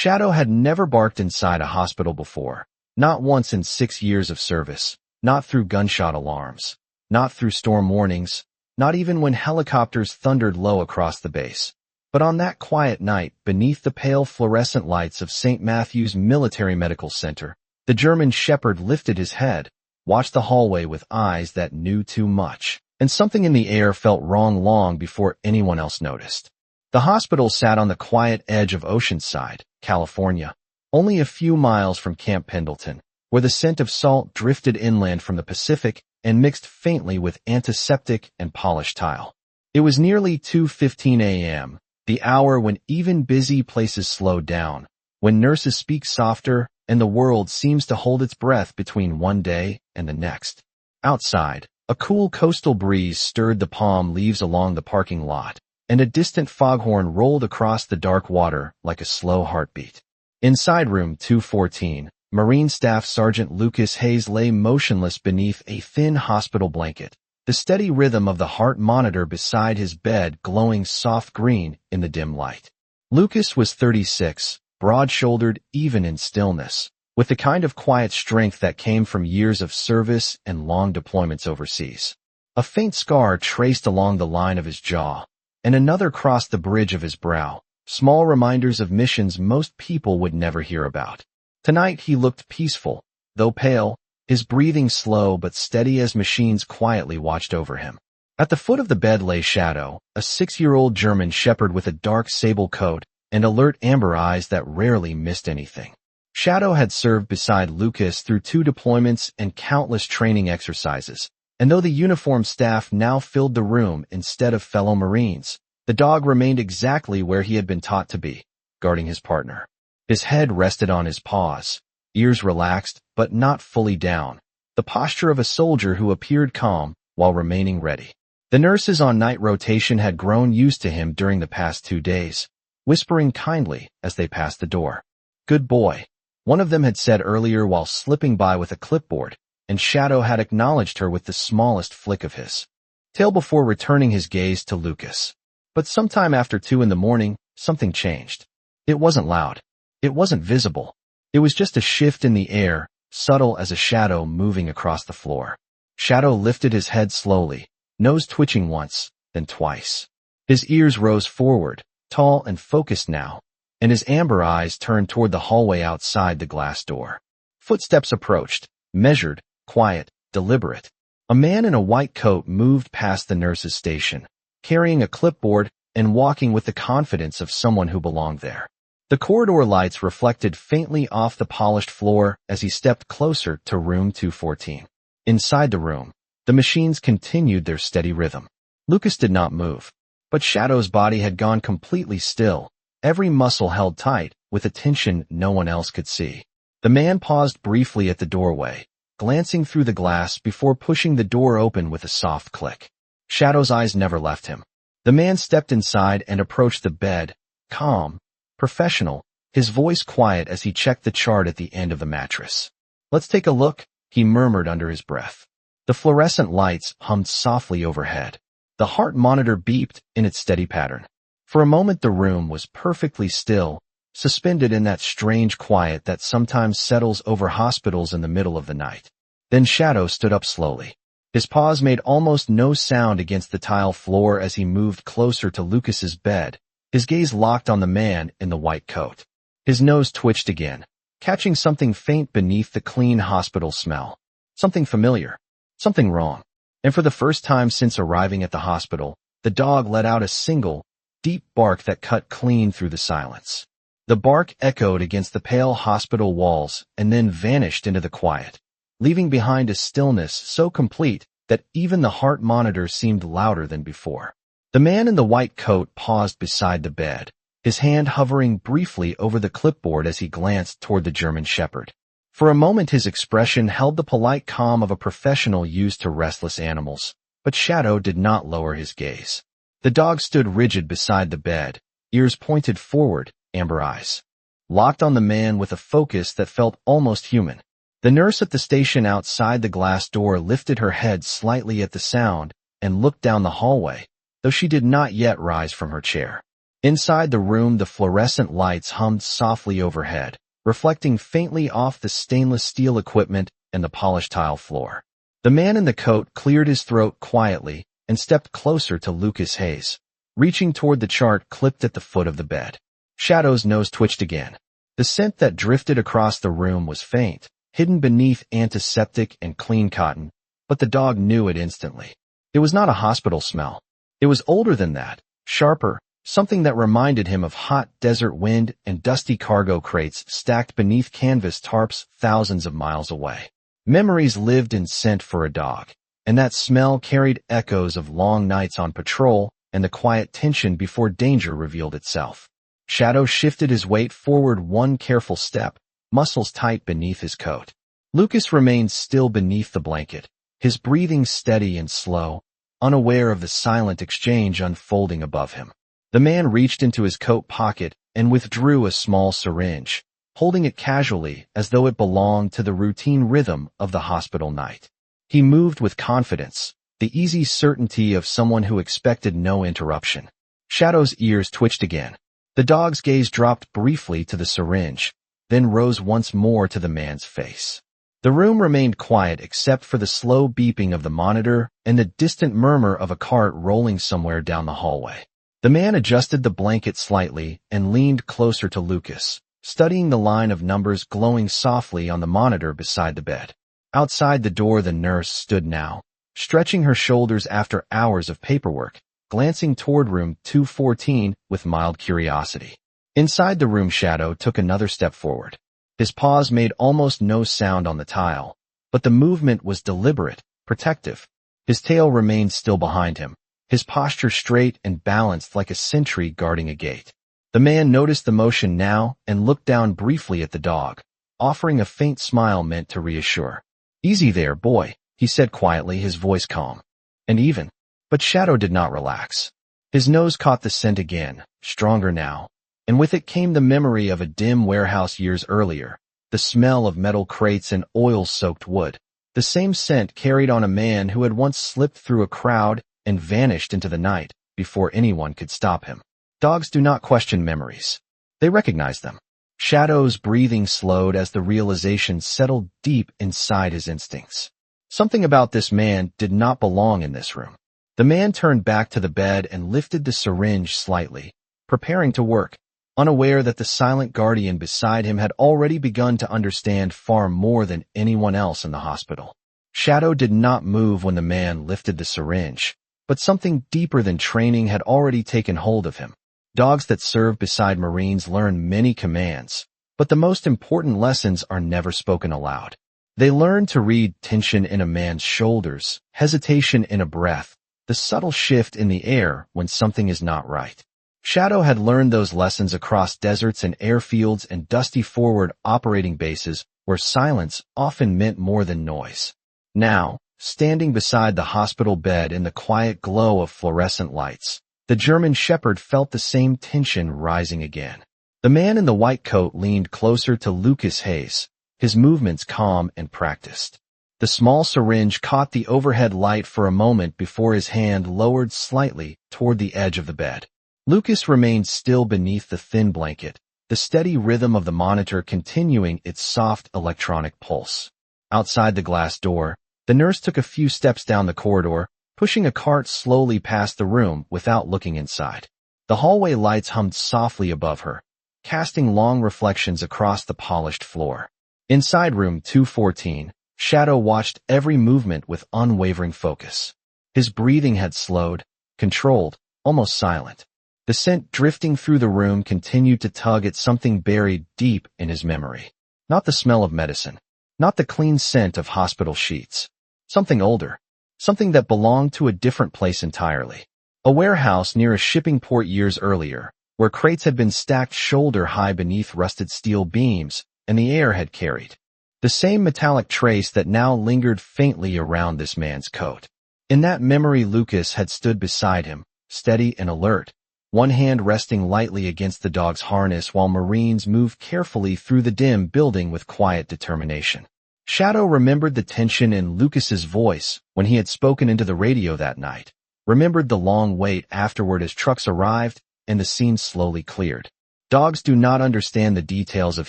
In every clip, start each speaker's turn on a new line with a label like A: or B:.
A: Shadow had never barked inside a hospital before, not once in 6 years of service, not through gunshot alarms, not through storm warnings, not even when helicopters thundered low across the base. But on that quiet night, beneath the pale fluorescent lights of St. Matthew's Military Medical Center, the German shepherd lifted his head, watched the hallway with eyes that knew too much, and something in the air felt wrong long before anyone else noticed. The hospital sat on the quiet edge of Oceanside, California, only a few miles from Camp Pendleton, where the scent of salt drifted inland from the Pacific and mixed faintly with antiseptic and polished tile. It was nearly 2:15 a.m., the hour when even busy places slow down, when nurses speak softer and the world seems to hold its breath between one day and the next. Outside, a cool coastal breeze stirred the palm leaves along the parking lot, and a distant foghorn rolled across the dark water like a slow heartbeat. Inside room 214, Marine Staff Sergeant Lucas Hayes lay motionless beneath a thin hospital blanket, the steady rhythm of the heart monitor beside his bed glowing soft green in the dim light. Lucas was 36, broad-shouldered even in stillness, with the kind of quiet strength that came from years of service and long deployments overseas. A faint scar traced along the line of his jaw, and another crossed the bridge of his brow, small reminders of missions most people would never hear about. Tonight he looked peaceful, though pale, his breathing slow but steady as machines quietly watched over him. At the foot of the bed lay Shadow, a 6-year-old German shepherd with a dark sable coat and alert amber eyes that rarely missed anything. Shadow had served beside Lucas through 2 deployments and countless training exercises, and though the uniformed staff now filled the room instead of fellow Marines, the dog remained exactly where he had been taught to be, guarding his partner. His head rested on his paws, ears relaxed but not fully down, the posture of a soldier who appeared calm while remaining ready. The nurses on night rotation had grown used to him during the past 2 days, whispering kindly as they passed the door. "Good boy," one of them had said earlier while slipping by with a clipboard, and Shadow had acknowledged her with the smallest flick of his tail before returning his gaze to Lucas. But sometime after 2 in the morning, something changed. It wasn't loud. It wasn't visible. It was just a shift in the air, subtle as a shadow moving across the floor. Shadow lifted his head slowly, nose twitching once, then twice. His ears rose forward, tall and focused now, and his amber eyes turned toward the hallway outside the glass door. Footsteps approached, measured, quiet, deliberate. A man in a white coat moved past the nurse's station, carrying a clipboard and walking with the confidence of someone who belonged there. The corridor lights reflected faintly off the polished floor as he stepped closer to room 214. Inside the room, the machines continued their steady rhythm. Lucas did not move, but Shadow's body had gone completely still, every muscle held tight, with a tension no one else could see. The man paused briefly at the doorway, glancing through the glass before pushing the door open with a soft click. Shadow's eyes never left him. The man stepped inside and approached the bed, calm, professional, his voice quiet as he checked the chart at the end of the mattress. "Let's take a look," he murmured under his breath. The fluorescent lights hummed softly overhead. The heart monitor beeped in its steady pattern. For a moment the room was perfectly still, suspended in that strange quiet that sometimes settles over hospitals in the middle of the night. Then Shadow stood up slowly. His paws made almost no sound against the tile floor as he moved closer to Lucas's bed, his gaze locked on the man in the white coat. His nose twitched again, catching something faint beneath the clean hospital smell. Something familiar. Something wrong. And for the first time since arriving at the hospital, the dog let out a single, deep bark that cut clean through the silence. The bark echoed against the pale hospital walls and then vanished into the quiet, leaving behind a stillness so complete that even the heart monitor seemed louder than before. The man in the white coat paused beside the bed, his hand hovering briefly over the clipboard as he glanced toward the German shepherd. For a moment his expression held the polite calm of a professional used to restless animals, but Shadow did not lower his gaze. The dog stood rigid beside the bed, ears pointed forward, amber eyes locked on the man with a focus that felt almost human. The nurse at the station outside the glass door lifted her head slightly at the sound and looked down the hallway, though she did not yet rise from her chair. Inside the room, the fluorescent lights hummed softly overhead, reflecting faintly off the stainless steel equipment and the polished tile floor. The man in the coat cleared his throat quietly and stepped closer to Lucas Hayes, reaching toward the chart clipped at the foot of the bed. Shadow's nose twitched again. The scent that drifted across the room was faint, hidden beneath antiseptic and clean cotton, but the dog knew it instantly. It was not a hospital smell. It was older than that, sharper, something that reminded him of hot desert wind and dusty cargo crates stacked beneath canvas tarps thousands of miles away. Memories lived in scent for a dog, and that smell carried echoes of long nights on patrol and the quiet tension before danger revealed itself. Shadow shifted his weight forward one careful step, muscles tight beneath his coat. Lucas remained still beneath the blanket, his breathing steady and slow, unaware of the silent exchange unfolding above him. The man reached into his coat pocket and withdrew a small syringe, holding it casually as though it belonged to the routine rhythm of the hospital night. He moved with confidence, the easy certainty of someone who expected no interruption. Shadow's ears twitched again. The dog's gaze dropped briefly to the syringe, then rose once more to the man's face. The room remained quiet except for the slow beeping of the monitor and the distant murmur of a cart rolling somewhere down the hallway. The man adjusted the blanket slightly and leaned closer to Lucas, studying the line of numbers glowing softly on the monitor beside the bed. Outside the door, the nurse stood now, stretching her shoulders after hours of paperwork, glancing toward room 214 with mild curiosity. Inside the room, Shadow took another step forward. His paws made almost no sound on the tile, but the movement was deliberate, protective. His tail remained still behind him, his posture straight and balanced like a sentry guarding a gate. The man noticed the motion now and looked down briefly at the dog, offering a faint smile meant to reassure. "Easy there, boy," he said quietly, his voice calm and even. But Shadow did not relax. His nose caught the scent again, stronger now, and with it came the memory of a dim warehouse years earlier, the smell of metal crates and oil-soaked wood, the same scent carried on a man who had once slipped through a crowd and vanished into the night before anyone could stop him. Dogs do not question memories. They recognize them. Shadow's breathing slowed as the realization settled deep inside his instincts. Something about this man did not belong in this room. The man turned back to the bed and lifted the syringe slightly, preparing to work, unaware that the silent guardian beside him had already begun to understand far more than anyone else in the hospital. Shadow did not move when the man lifted the syringe, but something deeper than training had already taken hold of him. Dogs that serve beside Marines learn many commands, but the most important lessons are never spoken aloud. They learn to read tension in a man's shoulders, hesitation in a breath, the subtle shift in the air when something is not right. Shadow had learned those lessons across deserts and airfields and dusty forward operating bases where silence often meant more than noise. Now, standing beside the hospital bed in the quiet glow of fluorescent lights, the German shepherd felt the same tension rising again. The man in the white coat leaned closer to Lucas Hayes, his movements calm and practiced. The small syringe caught the overhead light for a moment before his hand lowered slightly toward the edge of the bed. Lucas remained still beneath the thin blanket, the steady rhythm of the monitor continuing its soft electronic pulse. Outside the glass door, the nurse took a few steps down the corridor, pushing a cart slowly past the room without looking inside. The hallway lights hummed softly above her, casting long reflections across the polished floor. Inside room 214, Shadow watched every movement with unwavering focus. His breathing had slowed, controlled, almost silent. The scent drifting through the room continued to tug at something buried deep in his memory. Not the smell of medicine, not the clean scent of hospital sheets. Something older, something that belonged to a different place entirely. A warehouse near a shipping port years earlier, where crates had been stacked shoulder-high beneath rusted steel beams, and the air had carried the same metallic trace that now lingered faintly around this man's coat. In that memory, Lucas had stood beside him, steady and alert, one hand resting lightly against the dog's harness while Marines moved carefully through the dim building with quiet determination. Shadow remembered the tension in Lucas's voice when he had spoken into the radio that night, remembered the long wait afterward as trucks arrived, and the scene slowly cleared. Dogs do not understand the details of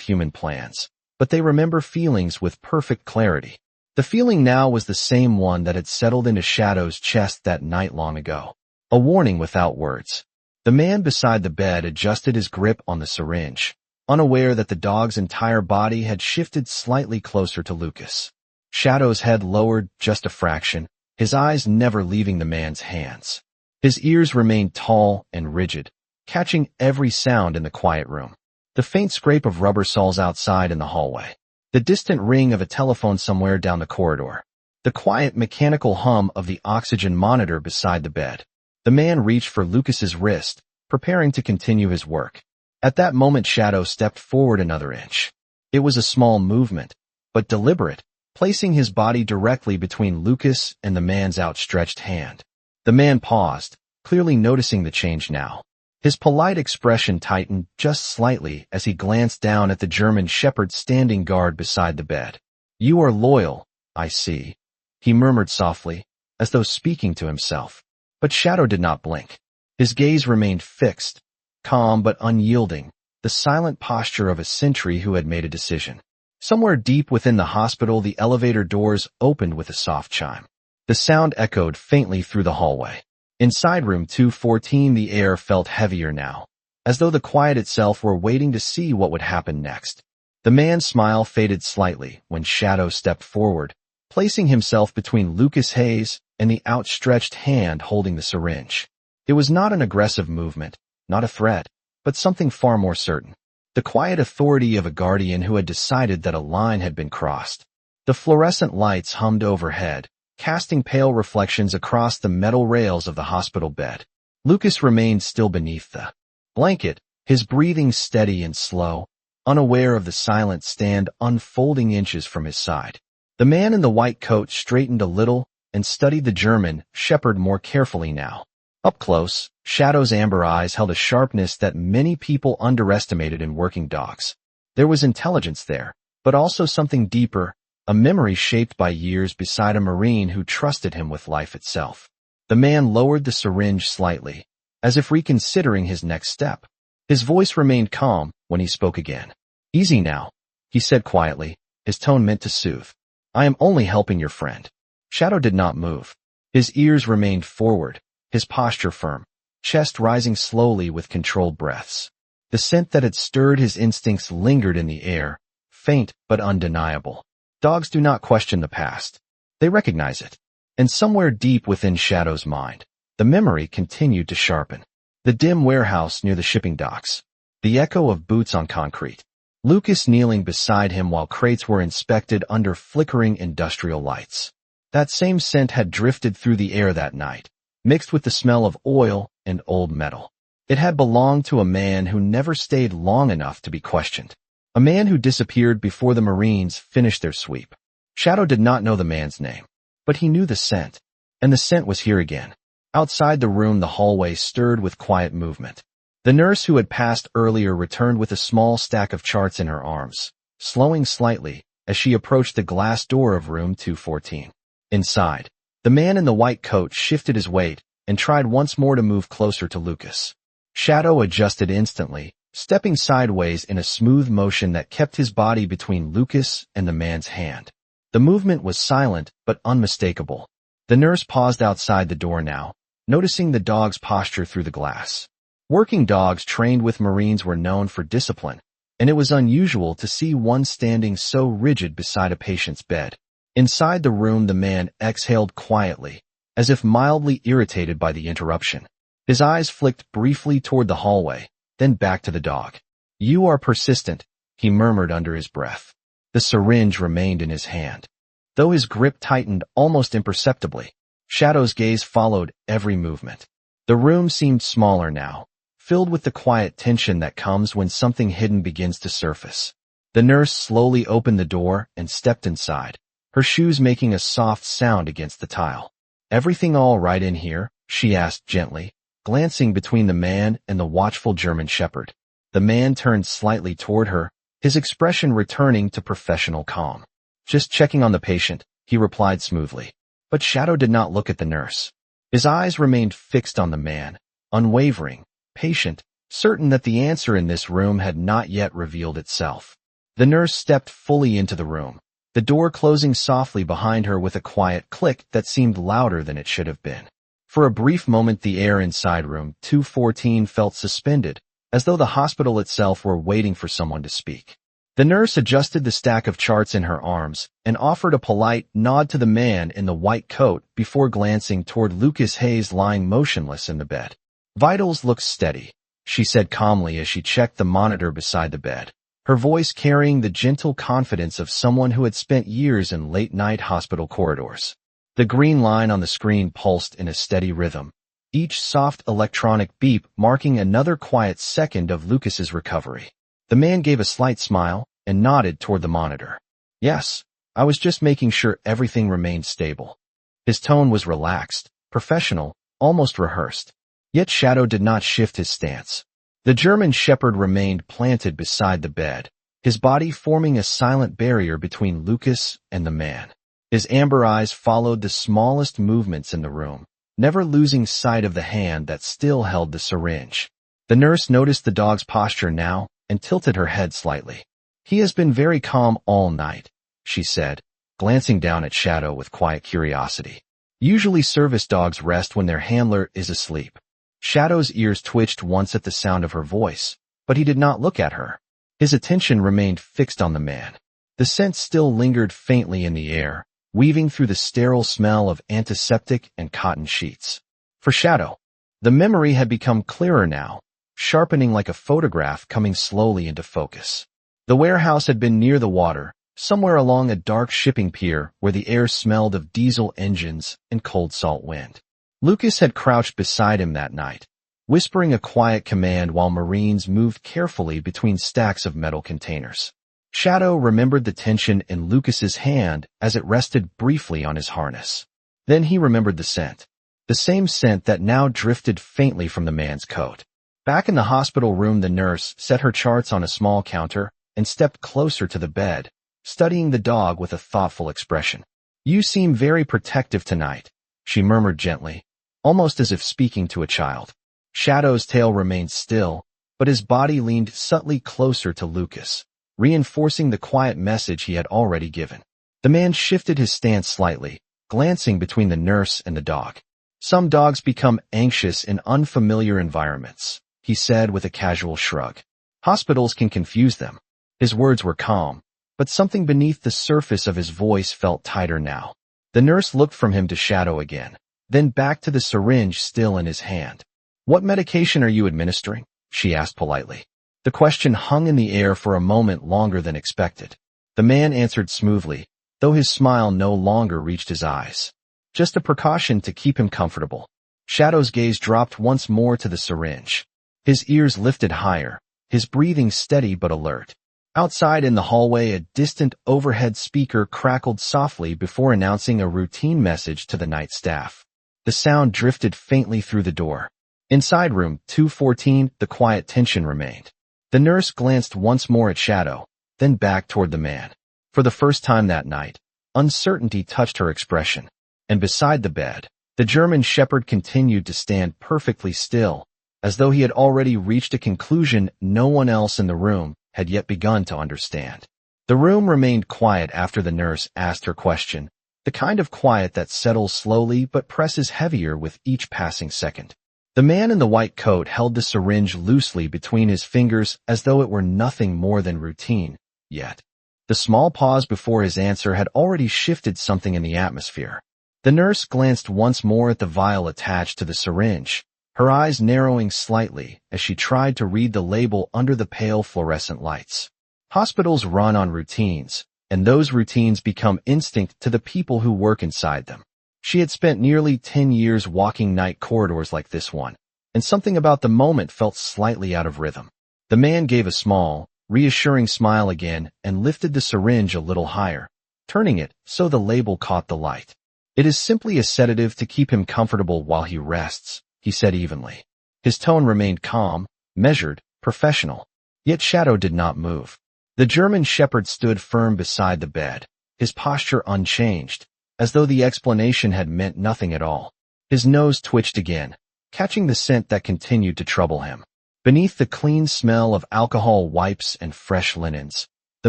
A: human plans, but they remember feelings with perfect clarity. The feeling now was the same one that had settled into Shadow's chest that night long ago. A warning without words. The man beside the bed adjusted his grip on the syringe, unaware that the dog's entire body had shifted slightly closer to Lucas. Shadow's head lowered just a fraction, his eyes never leaving the man's hands. His ears remained tall and rigid, catching every sound in the quiet room. The faint scrape of rubber soles outside in the hallway. The distant ring of a telephone somewhere down the corridor. The quiet mechanical hum of the oxygen monitor beside the bed. The man reached for Lucas's wrist, preparing to continue his work. At that moment Shadow stepped forward another inch. It was a small movement, but deliberate, placing his body directly between Lucas and the man's outstretched hand. The man paused, clearly noticing the change now. His polite expression tightened just slightly as he glanced down at the German shepherd standing guard beside the bed. "You are loyal, I see," he murmured softly, as though speaking to himself. But Shadow did not blink. His gaze remained fixed, calm but unyielding, the silent posture of a sentry who had made a decision. Somewhere deep within the hospital, the elevator doors opened with a soft chime. The sound echoed faintly through the hallway. Inside room 214, the air felt heavier now, as though the quiet itself were waiting to see what would happen next. The man's smile faded slightly when Shadow stepped forward, placing himself between Lucas Hayes and the outstretched hand holding the syringe. It was not an aggressive movement, not a threat, but something far more certain. The quiet authority of a guardian who had decided that a line had been crossed. The fluorescent lights hummed overhead, casting pale reflections across the metal rails of the hospital bed. Lucas remained still beneath the blanket, his breathing steady and slow, unaware of the silent stand unfolding inches from his side. The man in the white coat straightened a little and studied the German shepherd more carefully now. Up close, Shadow's amber eyes held a sharpness that many people underestimated in working dogs. There was intelligence there, but also something deeper, a memory shaped by years beside a Marine who trusted him with life itself. The man lowered the syringe slightly, as if reconsidering his next step. His voice remained calm when he spoke again. "Easy now," he said quietly, his tone meant to soothe. "I am only helping your friend." Shadow did not move. His ears remained forward, his posture firm, chest rising slowly with controlled breaths. The scent that had stirred his instincts lingered in the air, faint but undeniable. Dogs do not question the past. They recognize it. And somewhere deep within Shadow's mind, the memory continued to sharpen. The dim warehouse near the shipping docks. The echo of boots on concrete. Lucas kneeling beside him while crates were inspected under flickering industrial lights. That same scent had drifted through the air that night, mixed with the smell of oil and old metal. It had belonged to a man who never stayed long enough to be questioned. A man who disappeared before the Marines finished their sweep. Shadow did not know the man's name, but he knew the scent, and the scent was here again. Outside the room, the hallway stirred with quiet movement. The nurse who had passed earlier returned with a small stack of charts in her arms, slowing slightly as she approached the glass door of room 214. Inside, the man in the white coat shifted his weight and tried once more to move closer to Lucas. Shadow adjusted instantly, stepping sideways in a smooth motion that kept his body between Lucas and the man's hand. The movement was silent but unmistakable. The nurse paused outside the door now, noticing the dog's posture through the glass. Working dogs trained with Marines were known for discipline, and it was unusual to see one standing so rigid beside a patient's bed. Inside the room, the man exhaled quietly, as if mildly irritated by the interruption. His eyes flicked briefly toward the hallway, then back to the dog. "You are persistent," he murmured under his breath. The syringe remained in his hand. Though his grip tightened almost imperceptibly, Shadow's gaze followed every movement. The room seemed smaller now, filled with the quiet tension that comes when something hidden begins to surface. The nurse slowly opened the door and stepped inside, her shoes making a soft sound against the tile. "Everything all right in here?" she asked gently, glancing between the man and the watchful German shepherd. The man turned slightly toward her, his expression returning to professional calm. "Just checking on the patient," he replied smoothly. But Shadow did not look at the nurse. His eyes remained fixed on the man, unwavering, patient, certain that the answer in this room had not yet revealed itself. The nurse stepped fully into the room, the door closing softly behind her with a quiet click that seemed louder than it should have been. For a brief moment the air inside room 214 felt suspended, as though the hospital itself were waiting for someone to speak. The nurse adjusted the stack of charts in her arms and offered a polite nod to the man in the white coat before glancing toward Lucas Hayes lying motionless in the bed. "Vitals look steady," she said calmly as she checked the monitor beside the bed, her voice carrying the gentle confidence of someone who had spent years in late-night hospital corridors. The green line on the screen pulsed in a steady rhythm, each soft electronic beep marking another quiet second of Lucas's recovery. The man gave a slight smile and nodded toward the monitor. "Yes, I was just making sure everything remained stable." His tone was relaxed, professional, almost rehearsed. Yet Shadow did not shift his stance. The German Shepherd remained planted beside the bed, his body forming a silent barrier between Lucas and the man. His amber eyes followed the smallest movements in the room, never losing sight of the hand that still held the syringe. The nurse noticed the dog's posture now and tilted her head slightly. "He has been very calm all night," she said, glancing down at Shadow with quiet curiosity. "Usually service dogs rest when their handler is asleep." Shadow's ears twitched once at the sound of her voice, but he did not look at her. His attention remained fixed on the man. The scent still lingered faintly in the air, weaving through the sterile smell of antiseptic and cotton sheets. For Shadow, the memory had become clearer now, sharpening like a photograph coming slowly into focus. The warehouse had been near the water, somewhere along a dark shipping pier where the air smelled of diesel engines and cold salt wind. Lucas had crouched beside him that night, whispering a quiet command while Marines moved carefully between stacks of metal containers. Shadow remembered the tension in Lucas's hand as it rested briefly on his harness. Then he remembered the scent, the same scent that now drifted faintly from the man's coat. Back in the hospital room, the nurse set her charts on a small counter and stepped closer to the bed, studying the dog with a thoughtful expression. "You seem very protective tonight," she murmured gently, almost as if speaking to a child. Shadow's tail remained still, but his body leaned subtly closer to Lucas, reinforcing the quiet message he had already given. The man shifted his stance slightly, glancing between the nurse and the dog. "Some dogs become anxious in unfamiliar environments," he said with a casual shrug. "Hospitals can confuse them." His words were calm, but something beneath the surface of his voice felt tighter now. The nurse looked from him to Shadow again, then back to the syringe still in his hand. "What medication are you administering?" she asked politely. The question hung in the air for a moment longer than expected. The man answered smoothly, though his smile no longer reached his eyes. "Just a precaution to keep him comfortable." Shadow's gaze dropped once more to the syringe. His ears lifted higher, his breathing steady but alert. Outside in the hallway, a distant overhead speaker crackled softly before announcing a routine message to the night staff. The sound drifted faintly through the door. Inside room 214, the quiet tension remained. The nurse glanced once more at Shadow, then back toward the man. For the first time that night, uncertainty touched her expression. And beside the bed, the German Shepherd continued to stand perfectly still, as though he had already reached a conclusion no one else in the room had yet begun to understand. The room remained quiet after the nurse asked her question, the kind of quiet that settles slowly but presses heavier with each passing second. The man in the white coat held the syringe loosely between his fingers as though it were nothing more than routine, yet the small pause before his answer had already shifted something in the atmosphere. The nurse glanced once more at the vial attached to the syringe, her eyes narrowing slightly as she tried to read the label under the pale fluorescent lights. Hospitals run on routines, and those routines become instinct to the people who work inside them. She had spent nearly 10 years walking night corridors like this one, and something about the moment felt slightly out of rhythm. The man gave a small, reassuring smile again and lifted the syringe a little higher, turning it so the label caught the light. "It is simply a sedative to keep him comfortable while he rests," he said evenly. His tone remained calm, measured, professional. Yet Shadow did not move. The German Shepherd stood firm beside the bed, his posture unchanged, as though the explanation had meant nothing at all. His nose twitched again, catching the scent that continued to trouble him. Beneath the clean smell of alcohol wipes and fresh linens, the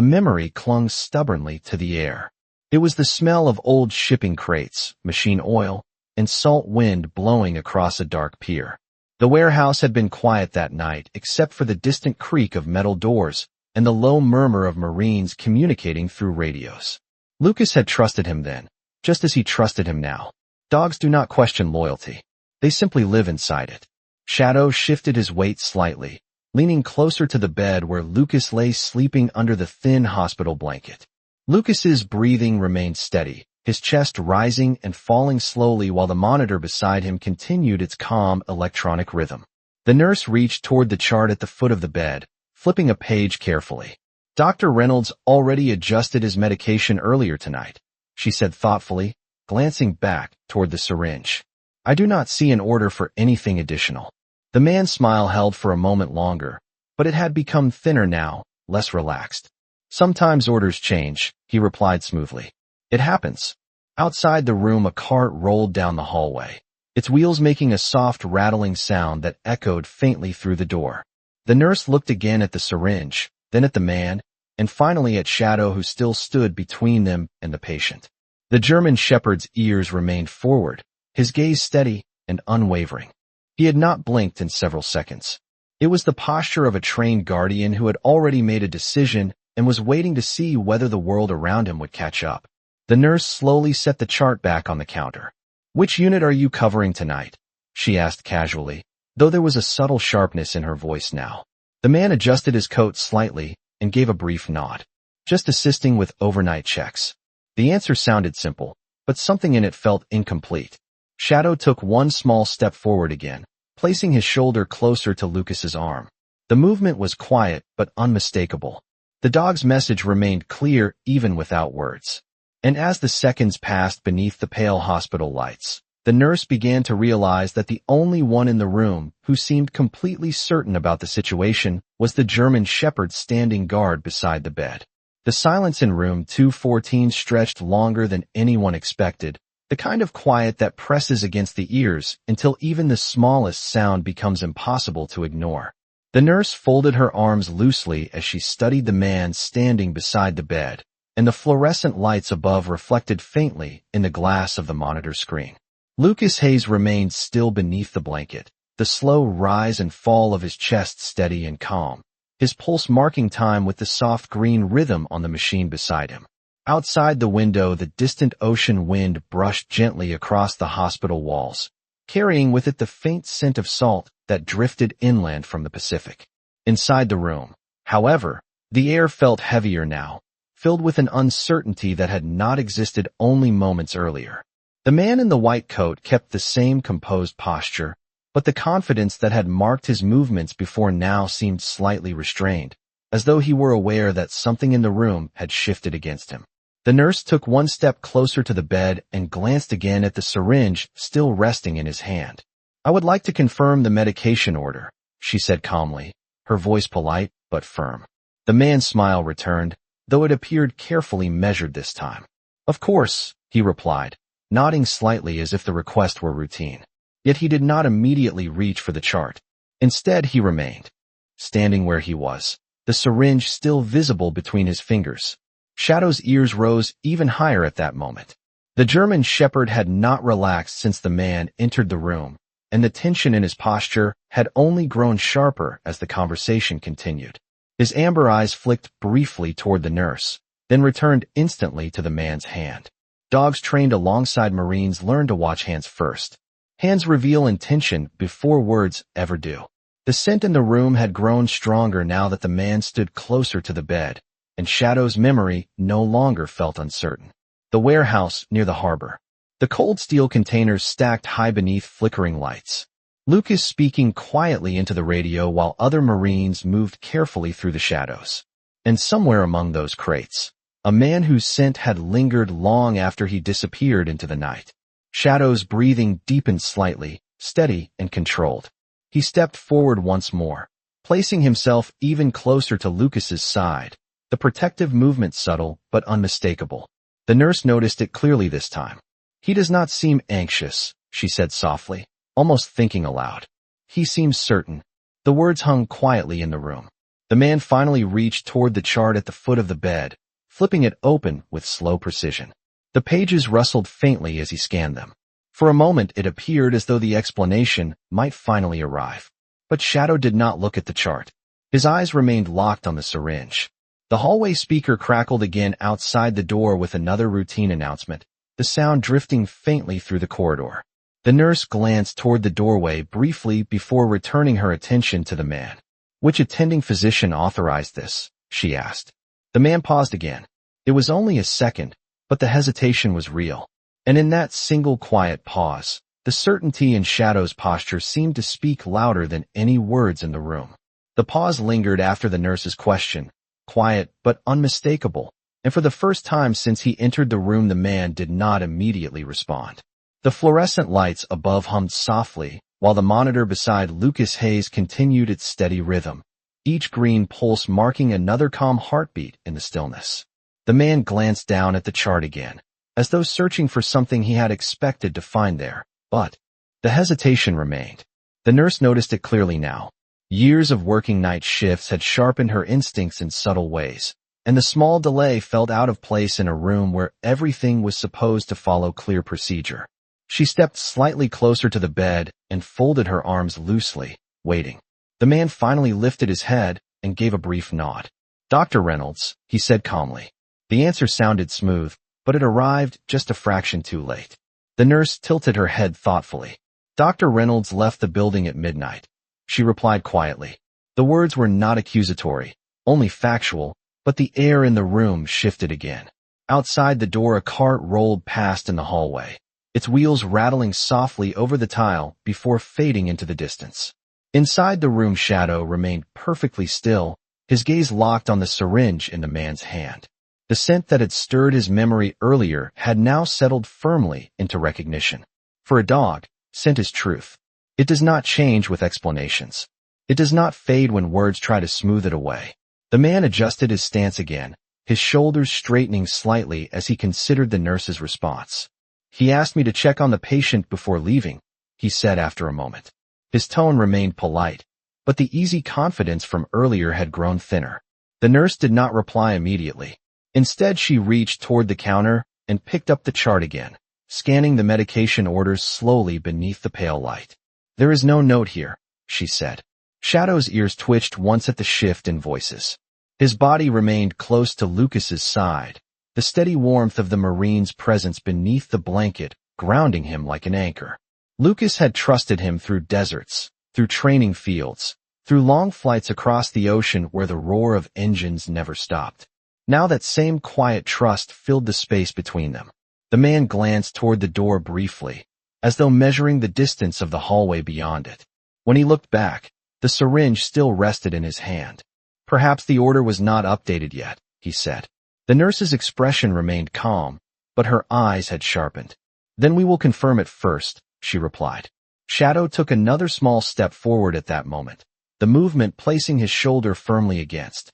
A: memory clung stubbornly to the air. It was the smell of old shipping crates, machine oil, and salt wind blowing across a dark pier. The warehouse had been quiet that night except for the distant creak of metal doors and the low murmur of Marines communicating through radios. Lucas had trusted him then, just as he trusted him now. Dogs do not question loyalty. They simply live inside it. Shadow shifted his weight slightly, leaning closer to the bed where Lucas lay sleeping under the thin hospital blanket. Lucas's breathing remained steady, his chest rising and falling slowly while the monitor beside him continued its calm electronic rhythm. The nurse reached toward the chart at the foot of the bed, flipping a page carefully. Dr. Reynolds already adjusted his medication earlier tonight, she said thoughtfully, glancing back toward the syringe. I do not see an order for anything additional. The man's smile held for a moment longer, but it had become thinner now, less relaxed. Sometimes orders change, he replied smoothly. It happens. Outside the room a cart rolled down the hallway, its wheels making a soft rattling sound that echoed faintly through the door. The nurse looked again at the syringe, then at the man, and finally at Shadow who still stood between them and the patient. The German shepherd's ears remained forward, his gaze steady and unwavering. He had not blinked in several seconds. It was the posture of a trained guardian who had already made a decision and was waiting to see whether the world around him would catch up. The nurse slowly set the chart back on the counter. Which unit are you covering tonight? She asked casually, though there was a subtle sharpness in her voice now. The man adjusted his coat slightly and gave a brief nod. Just assisting with overnight checks. The answer sounded simple, but something in it felt incomplete. Shadow took one small step forward again, placing his shoulder closer to Lucas's arm. The movement was quiet but unmistakable. The dog's message remained clear even without words. And as the seconds passed beneath the pale hospital lights, the nurse began to realize that the only one in the room who seemed completely certain about the situation was the German shepherd standing guard beside the bed. The silence in room 214 stretched longer than anyone expected, the kind of quiet that presses against the ears until even the smallest sound becomes impossible to ignore. The nurse folded her arms loosely as she studied the man standing beside the bed, and the fluorescent lights above reflected faintly in the glass of the monitor screen. Lucas Hayes remained still beneath the blanket, the slow rise and fall of his chest steady and calm, his pulse marking time with the soft green rhythm on the machine beside him. Outside the window, the distant ocean wind brushed gently across the hospital walls, carrying with it the faint scent of salt that drifted inland from the Pacific. Inside the room, however, the air felt heavier now, filled with an uncertainty that had not existed only moments earlier. The man in the white coat kept the same composed posture, but the confidence that had marked his movements before now seemed slightly restrained, as though he were aware that something in the room had shifted against him. The nurse took one step closer to the bed and glanced again at the syringe still resting in his hand. I would like to confirm the medication order, she said calmly, her voice polite but firm. The man's smile returned, though it appeared carefully measured this time. Of course, he replied, nodding slightly as if the request were routine. Yet he did not immediately reach for the chart. Instead, he remained, standing where he was, the syringe still visible between his fingers. Shadow's ears rose even higher at that moment. The German shepherd had not relaxed since the man entered the room, and the tension in his posture had only grown sharper as the conversation continued. His amber eyes flicked briefly toward the nurse, then returned instantly to the man's hand. Dogs trained alongside Marines learn to watch hands first. Hands reveal intention before words ever do. The scent in the room had grown stronger now that the man stood closer to the bed, and Shadow's memory no longer felt uncertain. The warehouse near the harbor. The cold steel containers stacked high beneath flickering lights. Lucas speaking quietly into the radio while other Marines moved carefully through the shadows. And somewhere among those crates, a man whose scent had lingered long after he disappeared into the night. Shadow's breathing deepened slightly, steady and controlled. He stepped forward once more, placing himself even closer to Lucas's side, the protective movement subtle but unmistakable. The nurse noticed it clearly this time. He does not seem anxious, she said softly, almost thinking aloud. He seems certain. The words hung quietly in the room. The man finally reached toward the chart at the foot of the bed, flipping it open with slow precision. The pages rustled faintly as he scanned them. For a moment it appeared as though the explanation might finally arrive. But Shadow did not look at the chart. His eyes remained locked on the syringe. The hallway speaker crackled again outside the door with another routine announcement, the sound drifting faintly through the corridor. The nurse glanced toward the doorway briefly before returning her attention to the man. "Which attending physician authorized this?" she asked. The man paused again. It was only a second, but the hesitation was real. And in that single quiet pause, the certainty in Shadow's posture seemed to speak louder than any words in the room. The pause lingered after the nurse's question, quiet but unmistakable, and for the first time since he entered the room the man did not immediately respond. The fluorescent lights above hummed softly, while the monitor beside Lucas Hayes continued its steady rhythm, each green pulse marking another calm heartbeat in the stillness. The man glanced down at the chart again, as though searching for something he had expected to find there, but the hesitation remained. The nurse noticed it clearly now. Years of working night shifts had sharpened her instincts in subtle ways, and the small delay felt out of place in a room where everything was supposed to follow clear procedure. She stepped slightly closer to the bed and folded her arms loosely, waiting. The man finally lifted his head and gave a brief nod. "Dr. Reynolds," he said calmly. The answer sounded smooth, but it arrived just a fraction too late. The nurse tilted her head thoughtfully. "Dr. Reynolds left the building at midnight," she replied quietly. The words were not accusatory, only factual, but the air in the room shifted again. Outside the door a cart rolled past in the hallway, its wheels rattling softly over the tile before fading into the distance. Inside the room Shadow remained perfectly still, his gaze locked on the syringe in the man's hand. The scent that had stirred his memory earlier had now settled firmly into recognition. For a dog, scent is truth. It does not change with explanations. It does not fade when words try to smooth it away. The man adjusted his stance again, his shoulders straightening slightly as he considered the nurse's response. "He asked me to check on the patient before leaving," he said after a moment. His tone remained polite, but the easy confidence from earlier had grown thinner. The nurse did not reply immediately. Instead, she reached toward the counter and picked up the chart again, scanning the medication orders slowly beneath the pale light. "There is no note here," she said. Shadow's ears twitched once at the shift in voices. His body remained close to Lucas's side, the steady warmth of the Marine's presence beneath the blanket grounding him like an anchor. Lucas had trusted him through deserts, through training fields, through long flights across the ocean where the roar of engines never stopped. Now that same quiet trust filled the space between them. The man glanced toward the door briefly, as though measuring the distance of the hallway beyond it. When he looked back, the syringe still rested in his hand. "Perhaps the order was not updated yet," he said. The nurse's expression remained calm, but her eyes had sharpened. "Then we will confirm it first," she replied. Shadow took another small step forward at that moment, the movement placing his shoulder firmly against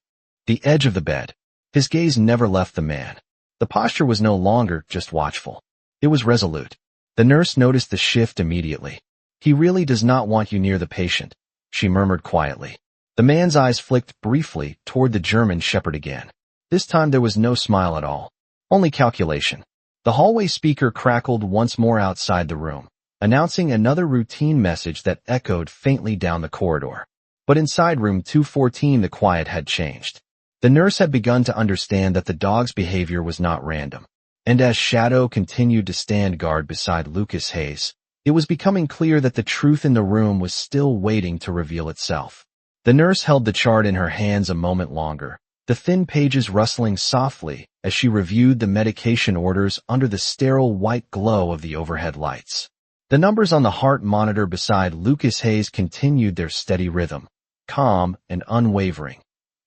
A: the edge of the bed. His gaze never left the man. The posture was no longer just watchful. It was resolute. The nurse noticed the shift immediately. "He really does not want you near the patient," she murmured quietly. The man's eyes flicked briefly toward the German shepherd again. This time there was no smile at all, only calculation. The hallway speaker crackled once more outside the room, announcing another routine message that echoed faintly down the corridor. But inside room 214 the quiet had changed. The nurse had begun to understand that the dog's behavior was not random, and as Shadow continued to stand guard beside Lucas Hayes, it was becoming clear that the truth in the room was still waiting to reveal itself. The nurse held the chart in her hands a moment longer, the thin pages rustling softly as she reviewed the medication orders under the sterile white glow of the overhead lights. The numbers on the heart monitor beside Lucas Hayes continued their steady rhythm, calm and unwavering,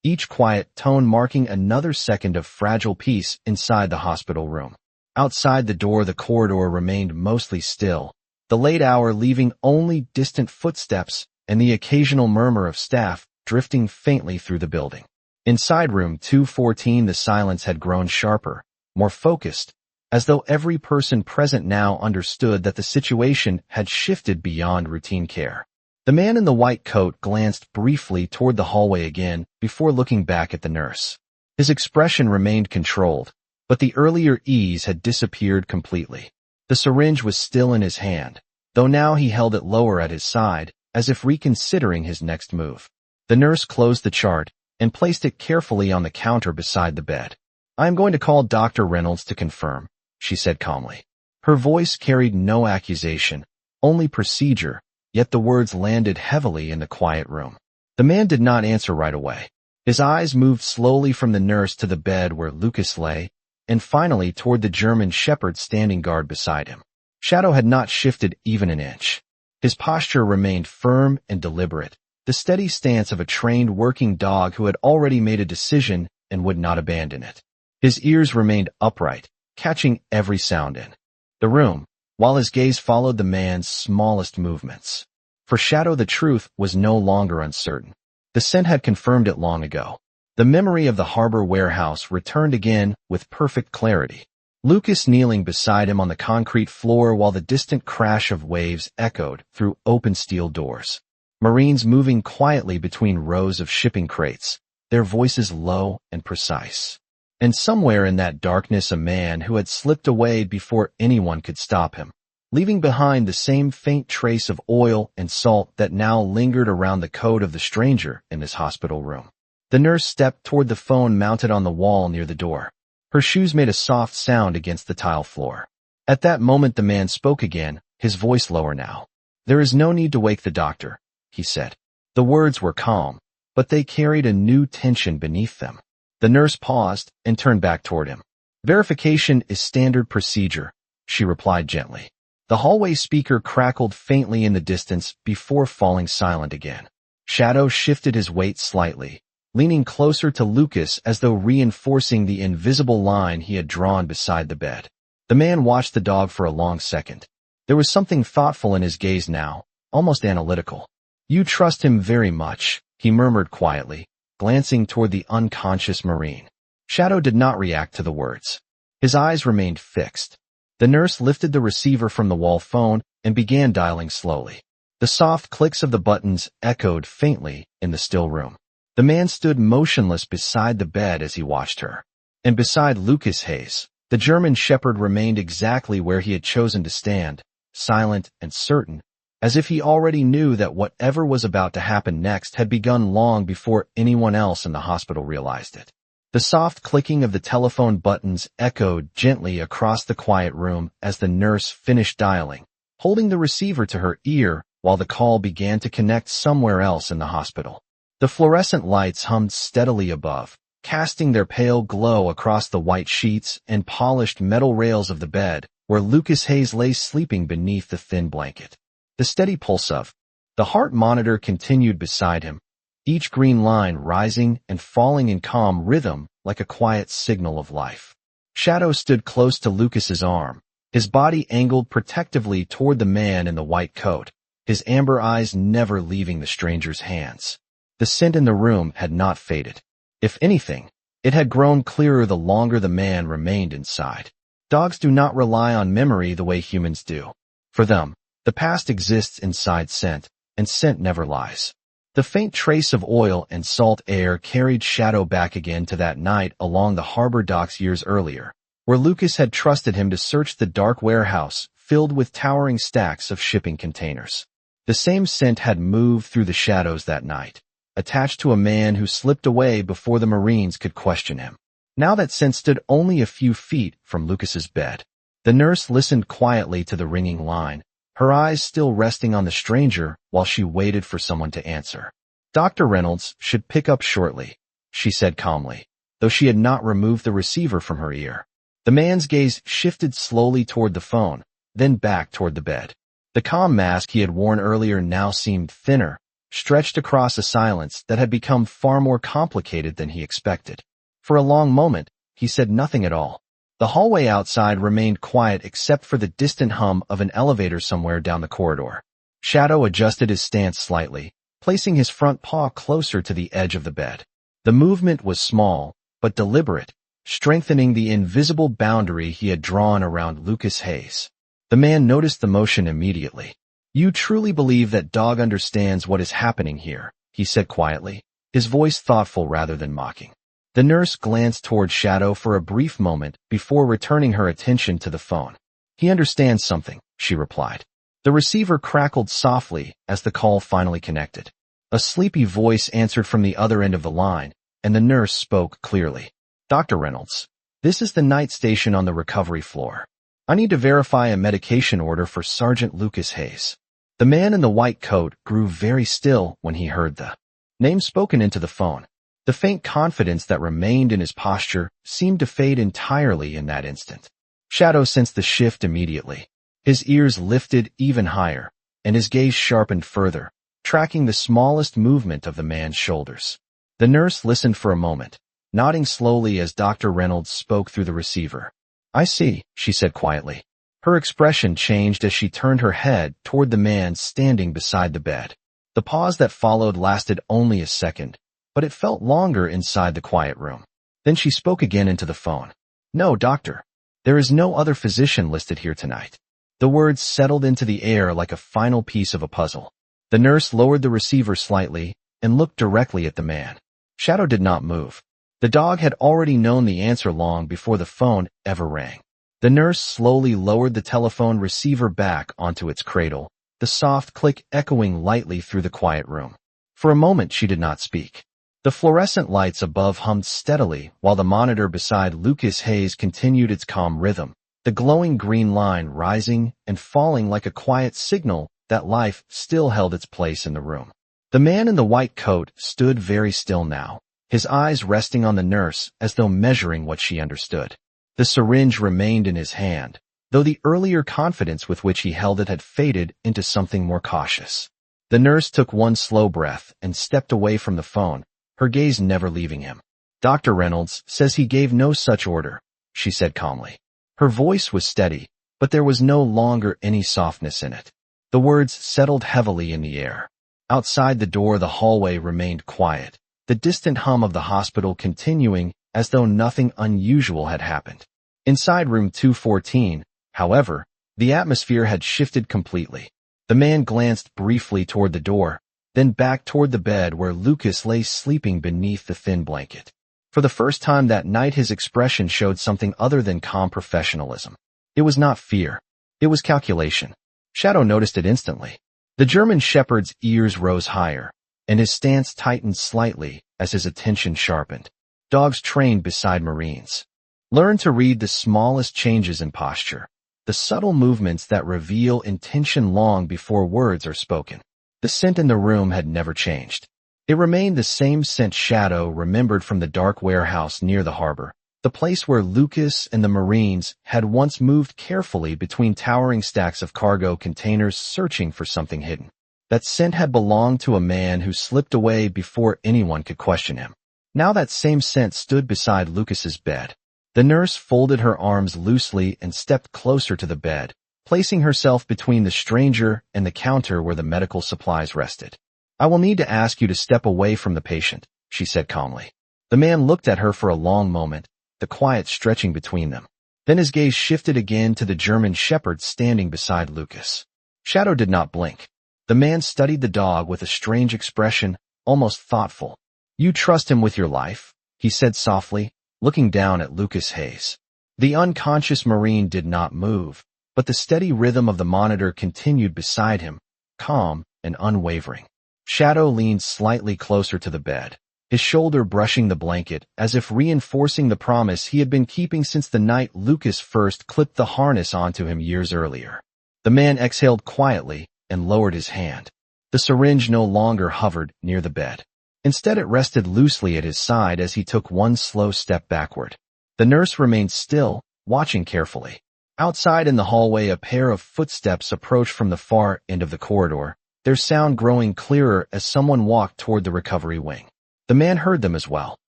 A: each quiet tone marking another second of fragile peace inside the hospital room. Outside the door the corridor remained mostly still, the late hour leaving only distant footsteps and the occasional murmur of staff drifting faintly through the building. Inside room 214 the silence had grown sharper, more focused, as though every person present now understood that the situation had shifted beyond routine care. The man in the white coat glanced briefly toward the hallway again before looking back at the nurse. His expression remained controlled, but the earlier ease had disappeared completely. The syringe was still in his hand, though now he held it lower at his side, as if reconsidering his next move. The nurse closed the chart and placed it carefully on the counter beside the bed. "I am going to call Dr. Reynolds to confirm," she said calmly. Her voice carried no accusation, only procedure, yet the words landed heavily in the quiet room. The man did not answer right away. His eyes moved slowly from the nurse to the bed where Lucas lay, and finally toward the German shepherd standing guard beside him. Shadow had not shifted even an inch. His posture remained firm and deliberate, the steady stance of a trained working dog who had already made a decision and would not abandon it. His ears remained upright, catching every sound in the room, while his gaze followed the man's smallest movements. For Shadow, the truth was no longer uncertain. The scent had confirmed it long ago. The memory of the harbor warehouse returned again with perfect clarity. Lucas kneeling beside him on the concrete floor while the distant crash of waves echoed through open steel doors. Marines moving quietly between rows of shipping crates, their voices low and precise. And somewhere in that darkness a man who had slipped away before anyone could stop him, leaving behind the same faint trace of oil and salt that now lingered around the coat of the stranger in this hospital room. The nurse stepped toward the phone mounted on the wall near the door. Her shoes made a soft sound against the tile floor. At that moment the man spoke again, his voice lower now. "There is no need to wake the doctor," he said. The words were calm, but they carried a new tension beneath them. The nurse paused and turned back toward him. "Verification is standard procedure," she replied gently. The hallway speaker crackled faintly in the distance before falling silent again. Shadow shifted his weight slightly, leaning closer to Lucas as though reinforcing the invisible line he had drawn beside the bed. The man watched the dog for a long second. There was something thoughtful in his gaze now, almost analytical. "You trust him very much," he murmured quietly, glancing toward the unconscious Marine. Shadow did not react to the words. His eyes remained fixed. The nurse lifted the receiver from the wall phone and began dialing slowly. The soft clicks of the buttons echoed faintly in the still room. The man stood motionless beside the bed as he watched her. And beside Lucas Hayes, the German shepherd remained exactly where he had chosen to stand, silent and certain, as if he already knew that whatever was about to happen next had begun long before anyone else in the hospital realized it. The soft clicking of the telephone buttons echoed gently across the quiet room as the nurse finished dialing, holding the receiver to her ear while the call began to connect somewhere else in the hospital. The fluorescent lights hummed steadily above, casting their pale glow across the white sheets and polished metal rails of the bed, where Lucas Hayes lay sleeping beneath the thin blanket. The steady pulse of the heart monitor continued beside him, each green line rising and falling in calm rhythm like a quiet signal of life. Shadow stood close to Lucas's arm, his body angled protectively toward the man in the white coat, his amber eyes never leaving the stranger's hands. The scent in the room had not faded. If anything, it had grown clearer the longer the man remained inside. Dogs do not rely on memory the way humans do. For them, the past exists inside scent, and scent never lies. The faint trace of oil and salt air carried Shadow back again to that night along the harbor docks years earlier, where Lucas had trusted him to search the dark warehouse filled with towering stacks of shipping containers. The same scent had moved through the shadows that night, attached to a man who slipped away before the Marines could question him. Now that scent stood only a few feet from Lucas's bed. The nurse listened quietly to the ringing line, her eyes still resting on the stranger while she waited for someone to answer. "Dr. Reynolds should pick up shortly," she said calmly, though she had not removed the receiver from her ear. The man's gaze shifted slowly toward the phone, then back toward the bed. The calm mask he had worn earlier now seemed thinner, stretched across a silence that had become far more complicated than he expected. For a long moment, he said nothing at all. The hallway outside remained quiet except for the distant hum of an elevator somewhere down the corridor. Shadow adjusted his stance slightly, placing his front paw closer to the edge of the bed. The movement was small, but deliberate, strengthening the invisible boundary he had drawn around Lucas Hayes. The man noticed the motion immediately. "You truly believe that dog understands what is happening here," he said quietly, his voice thoughtful rather than mocking. The nurse glanced toward Shadow for a brief moment before returning her attention to the phone. "He understands something," she replied. The receiver crackled softly as the call finally connected. A sleepy voice answered from the other end of the line, and the nurse spoke clearly. "Dr. Reynolds, this is the night station on the recovery floor. I need to verify a medication order for Sergeant Lucas Hayes." The man in the white coat grew very still when he heard the name spoken into the phone. The faint confidence that remained in his posture seemed to fade entirely in that instant. Shadow sensed the shift immediately. His ears lifted even higher, and his gaze sharpened further, tracking the smallest movement of the man's shoulders. The nurse listened for a moment, nodding slowly as Dr. Reynolds spoke through the receiver. "I see," she said quietly. Her expression changed as she turned her head toward the man standing beside the bed. The pause that followed lasted only a second, but it felt longer inside the quiet room. Then she spoke again into the phone. "No, doctor. There is no other physician listed here tonight." The words settled into the air like a final piece of a puzzle. The nurse lowered the receiver slightly and looked directly at the man. Shadow did not move. The dog had already known the answer long before the phone ever rang. The nurse slowly lowered the telephone receiver back onto its cradle, the soft click echoing lightly through the quiet room. For a moment she did not speak. The fluorescent lights above hummed steadily while the monitor beside Lucas Hayes continued its calm rhythm, the glowing green line rising and falling like a quiet signal that life still held its place in the room. The man in the white coat stood very still now, his eyes resting on the nurse as though measuring what she understood. The syringe remained in his hand, though the earlier confidence with which he held it had faded into something more cautious. The nurse took one slow breath and stepped away from the phone, her gaze never leaving him. "Dr. Reynolds says he gave no such order," she said calmly. Her voice was steady, but there was no longer any softness in it. The words settled heavily in the air. Outside the door, the hallway remained quiet, the distant hum of the hospital continuing as though nothing unusual had happened. Inside room 214, however, the atmosphere had shifted completely. The man glanced briefly toward the door, then back toward the bed where Lucas lay sleeping beneath the thin blanket. For the first time that night, his expression showed something other than calm professionalism. It was not fear. It was calculation. Shadow noticed it instantly. The German shepherd's ears rose higher, and his stance tightened slightly as his attention sharpened. Dogs trained beside Marines learn to read the smallest changes in posture, the subtle movements that reveal intention long before words are spoken. The scent in the room had never changed. It remained the same scent Shadow remembered from the dark warehouse near the harbor, the place where Lucas and the Marines had once moved carefully between towering stacks of cargo containers searching for something hidden. That scent had belonged to a man who slipped away before anyone could question him. Now that same scent stood beside Lucas's bed. The nurse folded her arms loosely and stepped closer to the bed, placing herself between the stranger and the counter where the medical supplies rested. "I will need to ask you to step away from the patient," she said calmly. The man looked at her for a long moment, the quiet stretching between them. Then his gaze shifted again to the German shepherd standing beside Lucas. Shadow did not blink. The man studied the dog with a strange expression, almost thoughtful. "You trust him with your life?" he said softly, looking down at Lucas Hayes. The unconscious Marine did not move, but the steady rhythm of the monitor continued beside him, calm and unwavering. Shadow leaned slightly closer to the bed, his shoulder brushing the blanket as if reinforcing the promise he had been keeping since the night Lucas first clipped the harness onto him years earlier. The man exhaled quietly and lowered his hand. The syringe no longer hovered near the bed. Instead, it rested loosely at his side as he took one slow step backward. The nurse remained still, watching carefully. Outside in the hallway, a pair of footsteps approached from the far end of the corridor, their sound growing clearer as someone walked toward the recovery wing. The man heard them as well.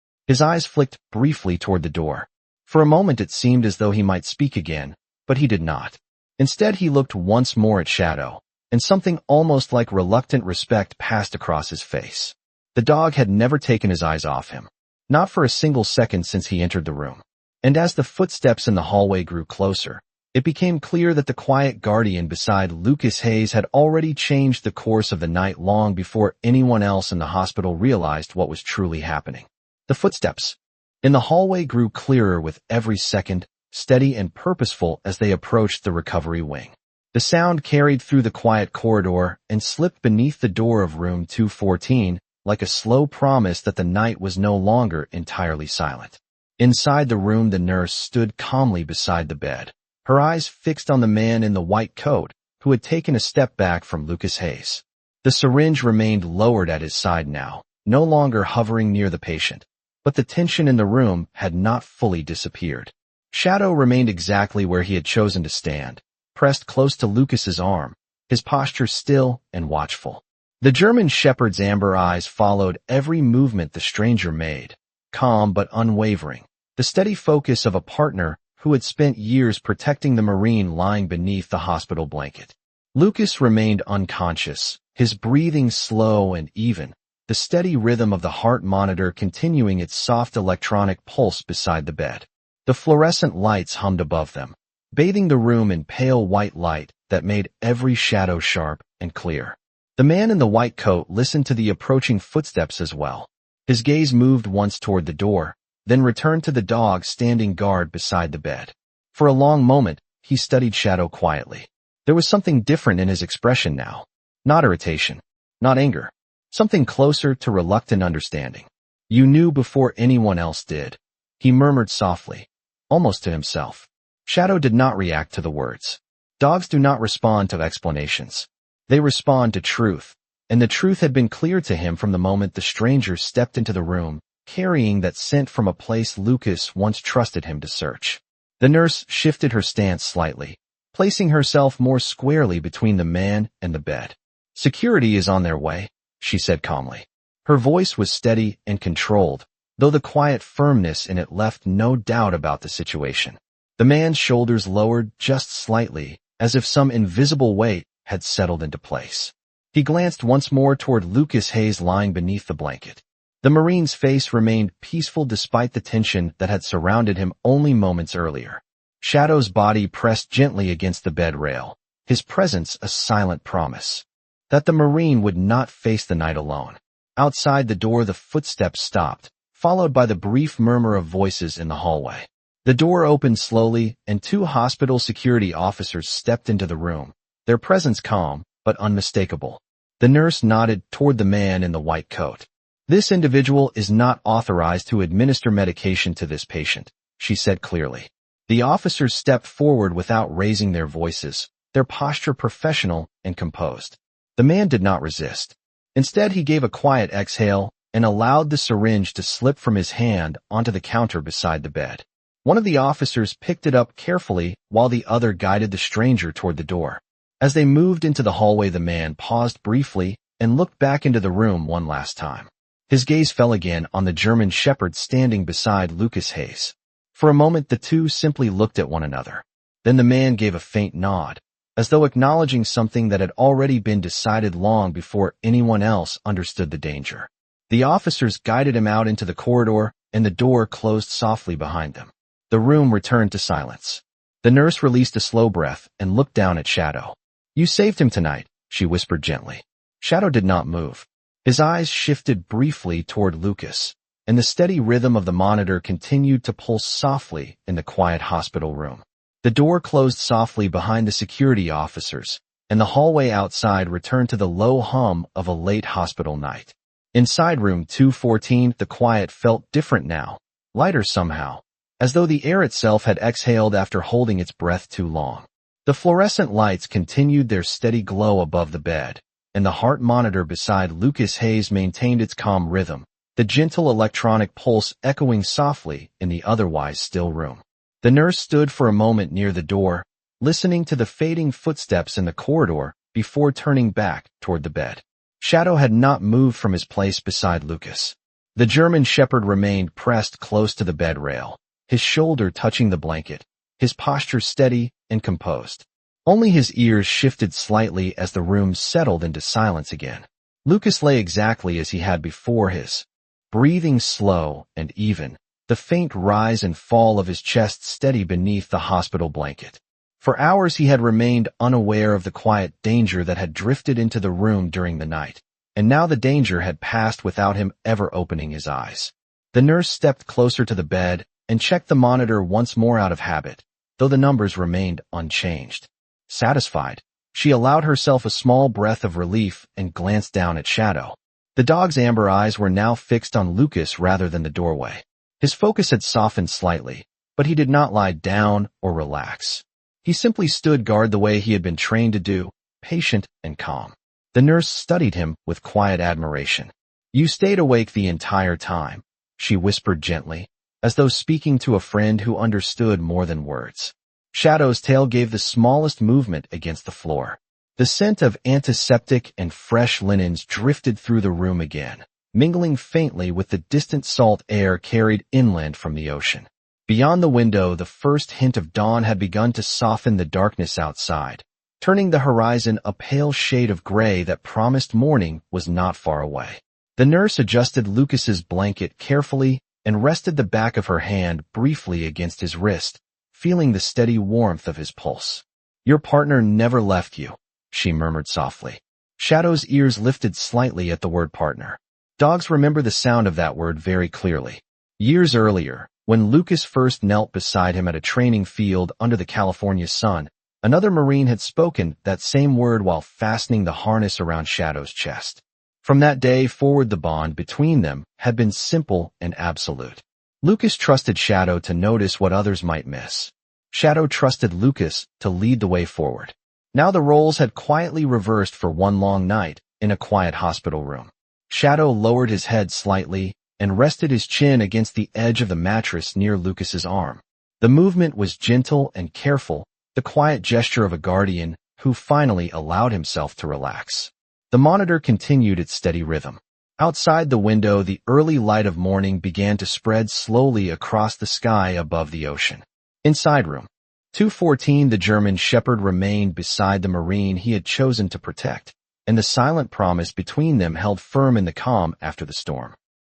A: His eyes flicked briefly toward the door. For a moment it seemed as though he might speak again, but he did not. Instead, he looked once more at Shadow, and something almost like reluctant respect passed across his face. The dog had never taken his eyes off him, not for a single second since he entered the room. And as the footsteps in the hallway grew closer, It became clear that the quiet guardian beside Lucas Hayes had already changed the course of the night long before anyone else in the hospital realized what was truly happening. The footsteps in the hallway grew clearer with every second, steady and purposeful as they approached the recovery wing. The sound carried through the quiet corridor and slipped beneath the door of room 214, like a slow promise that the night was no longer entirely silent. Inside the room, the nurse stood calmly beside the bed, her eyes fixed on the man in the white coat who had taken a step back from Lucas Hayes. The syringe remained lowered at his side now, no longer hovering near the patient, but the tension in the room had not fully disappeared. Shadow remained exactly where he had chosen to stand, pressed close to Lucas's arm, his posture still and watchful. The German shepherd's amber eyes followed every movement the stranger made, calm but unwavering, the steady focus of a partner who had spent years protecting the Marine lying beneath the hospital blanket. Lucas remained unconscious, his breathing slow and even, the steady rhythm of the heart monitor continuing its soft electronic pulse beside the bed. The fluorescent lights hummed above them, bathing the room in pale white light that made every shadow sharp and clear. The man in the white coat listened to the approaching footsteps as well. His gaze moved once toward the door, then returned to the dog standing guard beside the bed. For a long moment, he studied Shadow quietly. There was something different in his expression now. Not irritation, not anger, something closer to reluctant understanding. "You knew before anyone else did," he murmured softly, almost to himself. Shadow did not react to the words. Dogs do not respond to explanations. They respond to truth, and the truth had been clear to him from the moment the stranger stepped into the room, carrying that scent from a place Lucas once trusted him to search. The nurse shifted her stance slightly, placing herself more squarely between the man and the bed. "Security is on their way," she said calmly. Her voice was steady and controlled, though the quiet firmness in it left no doubt about the situation. The man's shoulders lowered just slightly, as if some invisible weight had settled into place. He glanced once more toward Lucas Hayes lying beneath the blanket. The Marine's face remained peaceful despite the tension that had surrounded him only moments earlier. Shadow's body pressed gently against the bed rail, his presence a silent promise that the Marine would not face the night alone. Outside the door, the footsteps stopped, followed by the brief murmur of voices in the hallway. The door opened slowly, and two hospital security officers stepped into the room, their presence calm but unmistakable. The nurse nodded toward the man in the white coat. "This individual is not authorized to administer medication to this patient," she said clearly. The officers stepped forward without raising their voices, their posture professional and composed. The man did not resist. Instead, he gave a quiet exhale and allowed the syringe to slip from his hand onto the counter beside the bed. One of the officers picked it up carefully while the other guided the stranger toward the door. As they moved into the hallway, the man paused briefly and looked back into the room one last time. His gaze fell again on the German shepherd standing beside Lucas Hayes. For a moment, the two simply looked at one another. Then the man gave a faint nod, as though acknowledging something that had already been decided long before anyone else understood the danger. The officers guided him out into the corridor, and the door closed softly behind them. The room returned to silence. The nurse released a slow breath and looked down at Shadow. "You saved him tonight," she whispered gently. Shadow did not move. His eyes shifted briefly toward Lucas, and the steady rhythm of the monitor continued to pulse softly in the quiet hospital room. The door closed softly behind the security officers, and the hallway outside returned to the low hum of a late hospital night. Inside room 214, the quiet felt different now, lighter somehow, as though the air itself had exhaled after holding its breath too long. The fluorescent lights continued their steady glow above the bed, and the heart monitor beside Lucas Hayes maintained its calm rhythm, the gentle electronic pulse echoing softly in the otherwise still room. The nurse stood for a moment near the door, listening to the fading footsteps in the corridor before turning back toward the bed. Shadow had not moved from his place beside Lucas. The German shepherd remained pressed close to the bed rail, his shoulder touching the blanket, his posture steady and composed. Only his ears shifted slightly as the room settled into silence again. Lucas lay exactly as he had before, his breathing slow and even, the faint rise and fall of his chest steady beneath the hospital blanket. For hours he had remained unaware of the quiet danger that had drifted into the room during the night, and now the danger had passed without him ever opening his eyes. The nurse stepped closer to the bed and checked the monitor once more out of habit, though the numbers remained unchanged. Satisfied, she allowed herself a small breath of relief and glanced down at Shadow. The dog's amber eyes were now fixed on Lucas rather than the doorway. His focus had softened slightly, but he did not lie down or relax. He simply stood guard the way he had been trained to do, patient and calm. The nurse studied him with quiet admiration. "You stayed awake the entire time," she whispered gently, as though speaking to a friend who understood more than words. Shadow's tail gave the smallest movement against the floor. The scent of antiseptic and fresh linens drifted through the room again, mingling faintly with the distant salt air carried inland from the ocean. Beyond the window, the first hint of dawn had begun to soften the darkness outside, turning the horizon a pale shade of gray that promised morning was not far away. The nurse adjusted Lucas's blanket carefully and rested the back of her hand briefly against his wrist, feeling the steady warmth of his pulse. "Your partner never left you," she murmured softly. Shadow's ears lifted slightly at the word partner. Dogs remember the sound of that word very clearly. Years earlier, when Lucas first knelt beside him at a training field under the California sun, another Marine had spoken that same word while fastening the harness around Shadow's chest. From that day forward, the bond between them had been simple and absolute. Lucas trusted Shadow to notice what others might miss. Shadow trusted Lucas to lead the way forward. Now the roles had quietly reversed for one long night in a quiet hospital room. Shadow lowered his head slightly and rested his chin against the edge of the mattress near Lucas's arm. The movement was gentle and careful, the quiet gesture of a guardian who finally allowed himself to relax. The monitor continued its steady rhythm. Outside the window, the early light of morning began to spread slowly across the sky above the ocean. Inside room 214, the German shepherd remained beside the Marine he had chosen to protect, and the silent promise between them held firm in the calm after the storm.